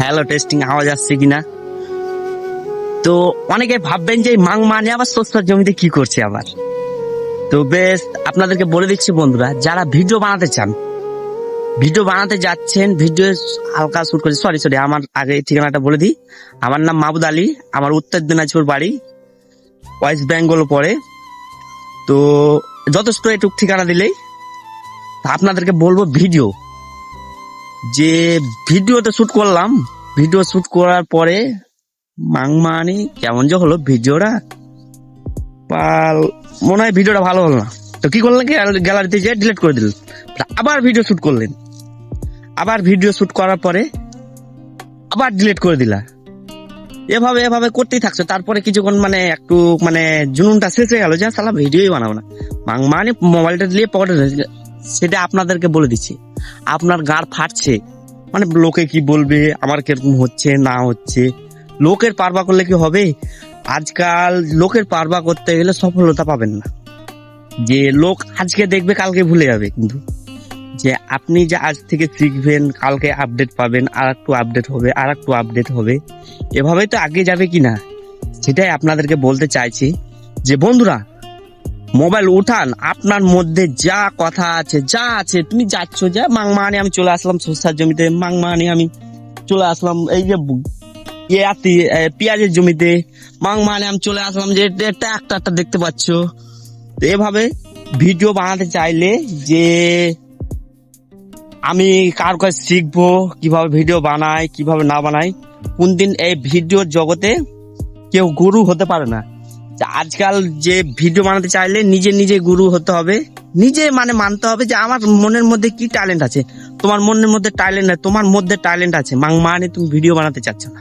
Hello, testing আওয়াজ আসছে কিনা? তো অনেকে ভাববেন যে মাং মানে আবার সস্তার জমিতে কি করছে আবার। তো বেশ আপনাদেরকে বলে দিচ্ছি বন্ধুরা, যারা ভিডিও বানাতে চান, ভিডিও বানাতে যাচ্ছেন, ভিডিও হালকা শুট করছে, সরি আমার আগে ঠিকানাটা বলে দিই। আমার নাম মাহবুদ আলী, আমার উত্তর দিনাজপুর বাড়ি, ওয়েস্ট বেঙ্গল পড়ে। তো যথেষ্ট এটুক ঠিকানা দিলেই আপনাদেরকে বলবো যে ভিডিওতে শুট করলাম, ভিডিও শুট করার পরে মাংমানি কেমন যে হলো ভিডিওটা, মনে হয় ভিডিওটা ভালো হলো না। তো কি করলেন, গ্যালারিতে যেয়ে ডিলিট করে দিলেন, আবার ভিডিও শুট করলেন, আবার ভিডিও শুট করার পরে আবার ডিলিট করে দিলা। এভাবে এভাবে করতেই থাকছে। তারপরে কিছুক্ষণ একটু জুনুনটা শেষ হয়ে গেল, যে সালা ভিডিওই বানাবো না, মানে মোবাইলটা দিয়ে পকেটে। সেটা আপনাদেরকে বলে দিচ্ছি, আপনার গাড় ফাটছে, লোকে কি বলবে, আমার কিরকম হচ্ছে না হচ্ছে, লোকের পারবা করলে কি হবে? আজকাল লোকের পারবা করতে গেলে সফলতা পাবেন না। যে লোক আজকে দেখবে কালকে ভুলে যাবে, কিন্তু যে আপনি যে আজ থেকে শিখবেন, কালকে আপডেট পাবেন, আর একটু আপডেট হবে, আর একটু আপডেট হবে, এভাবেই তো আগে যাবে কিনা, সেটাই আপনাদেরকে বলতে চাইছি। যে বন্ধুরা, মোবাইল উঠান, আপনার মধ্যে যা কথা আছে, যা আছে, তুমি যাচ্ছ যে মাংমানি আমি চলে আসলাম সরষার জমিতে, মাংমানি আমি চলে আসলাম এই যে পেঁয়াজের জমিতে, মাংমানি আমি চলে আসলাম যে ট্রাক্টরটা দেখতে পাচ্ছ। তো এভাবে ভিডিও বানাতে চাইলে, যে আমি কার কাছে শিখবো কিভাবে ভিডিও বানাই, কিভাবে না বানাই, কোনদিন এই ভিডিওর জগতে কেউ গুরু হতে পারে না। আজকাল যে ভিডিও বানাতে চাইলে নিজে নিজে গুরু হতে হবে, নিজে মানতে হবে যে আমার মনের মধ্যে কি ট্যালেন্ট আছে। তোমার মনের মধ্যে ট্যালেন্ট নেই, তোমার মধ্যে ট্যালেন্ট আছে, মানে তুমি ভিডিও বানাতে চাচ্ছ না।